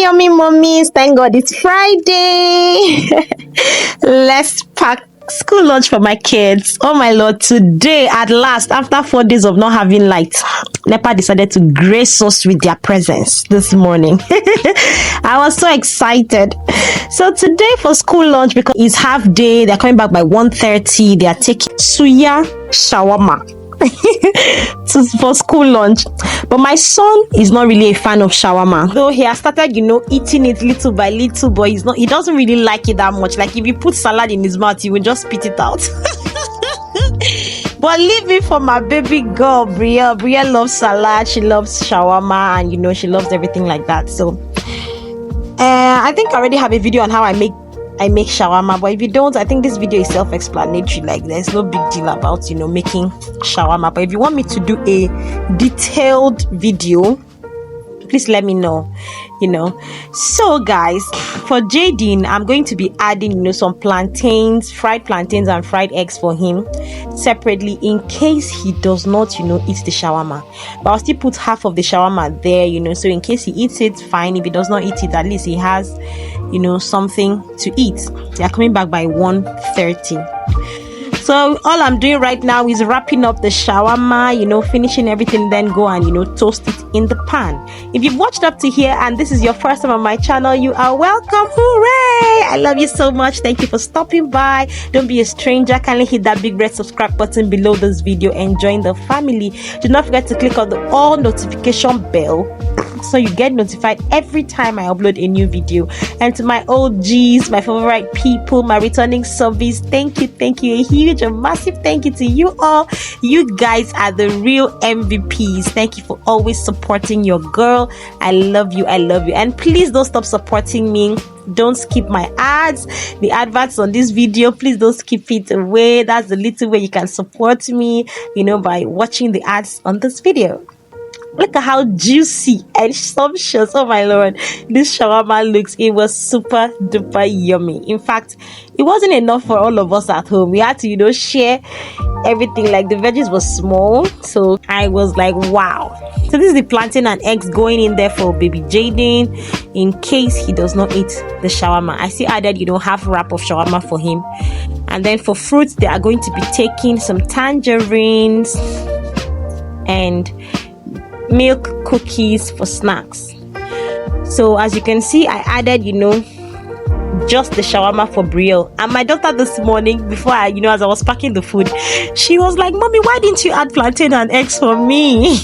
yummy mummies, thank God it's Friday. Let's pack school lunch for my kids. Oh my Lord, today at last, after 4 days of not having light, NEPA decided to grace us with their presence this morning. I was so excited. So today for school lunch, because it's half day, they're coming back by 1:30. They are taking suya shawarma for school lunch. But my son is not really a fan of shawarma, though he has started eating it little by little, but he doesn't really like it that much. Like if you put salad in his mouth, he will just spit it out. But leave it for my baby girl, Bria. Bria loves salad, she loves shawarma, and she loves everything like that. So I think I already have a video on how I make shawarma, but if you don't, I think this video is self-explanatory. Like there's no big deal about making shawarma. But if you want me to do a detailed video, please let me know. So guys, for Jaden, I'm going to be adding some plantains, fried plantains and fried eggs for him separately, in case he does not eat the shawarma. But I'll still put half of the shawarma there, so in case he eats it, fine. If he does not eat it, at least he has something to eat. They are coming back by 1:30. So all I'm doing right now is wrapping up the shawarma, finishing everything, then go and toast it in the pan. If you've watched up to here and this is your first time on my channel, you are welcome. Hooray! I love you so much. Thank you for stopping by. Don't be a stranger. Kindly hit that big red subscribe button below this video and join the family. Do not forget to click on the all notification bell so you get notified every time I upload a new video. And to my OGs, my favorite people, my returning subbies, thank you. A huge and massive thank you to you all. You guys are the real MVPs. Thank you for always supporting your girl. I love you. And please don't stop supporting me. Don't skip my ads, the adverts on this video. Please don't skip it away. That's the little way you can support me, by watching the ads on this video. Look at how juicy and sumptuous, oh my Lord, this shawarma looks. It was super duper yummy. In fact, it wasn't enough for all of us at home. We had to share everything. Like the veggies were small, so I was like, wow. So this is the plantain and eggs going in there for baby Jaden in case he does not eat the shawarma. I still added half wrap of shawarma for him. And then for fruits, they are going to be taking some tangerines and milk cookies for snacks. So as you can see, I added just the shawarma for Brielle. And my daughter this morning, before as I was packing the food, she was like, "Mommy, why didn't you add plantain and eggs for me?"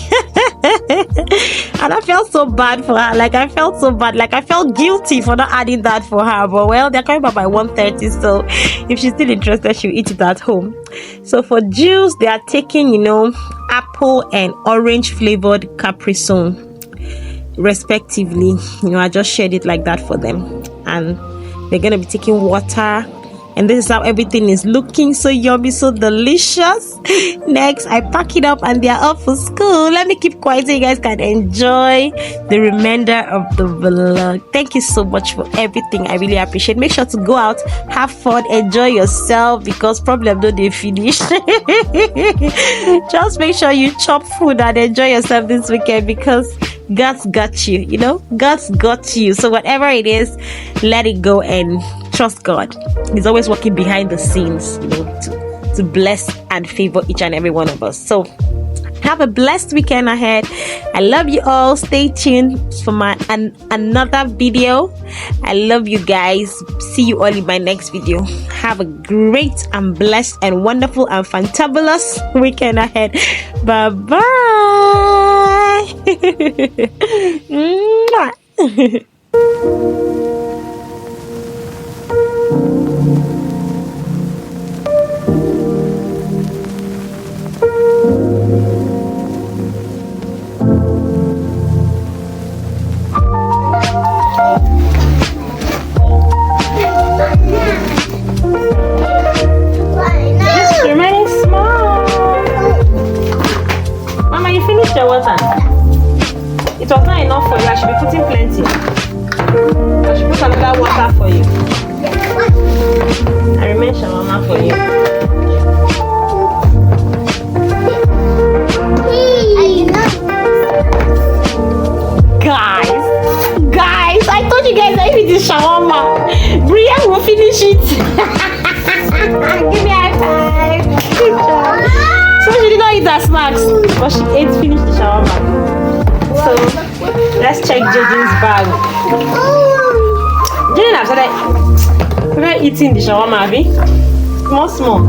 And I felt so bad for her. I felt guilty for not adding that for her. But well, they're coming back by 1:30, so if she's still interested, she'll eat it at home. So for juice, they are taking apple and orange flavored Capri Sun respectively. I just shared it like that for them, and they're gonna be taking water. And this is how everything is looking. So yummy, so delicious. Next, I pack it up and they are off for school. Let me keep quiet so you guys can enjoy the remainder of the vlog. Thank you so much for everything. I really appreciate it. Make sure to go out, have fun, enjoy yourself, because problem don't they finish. Just make sure you chop food and enjoy yourself this weekend, because God's got you, God's got you. So whatever it is, let it go and trust God. He's always working behind the scenes, to bless and favor each and every one of us. So have a blessed weekend ahead. I love you all. Stay tuned for my another video. I love you guys. See you all in my next video. Have a great and blessed and wonderful and fantabulous weekend ahead. Bye bye. It was not enough for you. I should be putting plenty. I should put another water for you. I remain shawarma for you. Guys, I thought finish it. Give me a high five. Good job. So she did not eat her snacks, but she finished the shawarma. So let's check Jaden's bag. Jaden have started eating the shawarma, Abby. Small.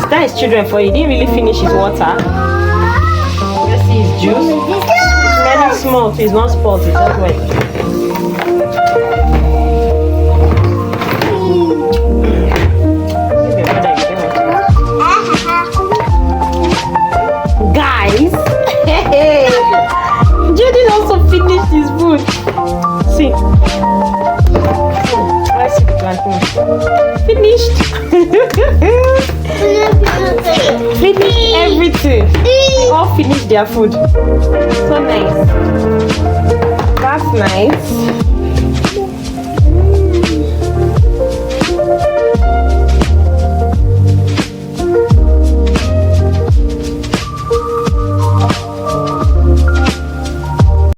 That is children for you. He didn't really finish his water. Let's see his juice. It's very small, so it's not spoiled, it's just wet. Guys, Jaden also finished his food. See. Let's see the plantain. Finished. Finished everything. They all finished their food. So nice. That's nice.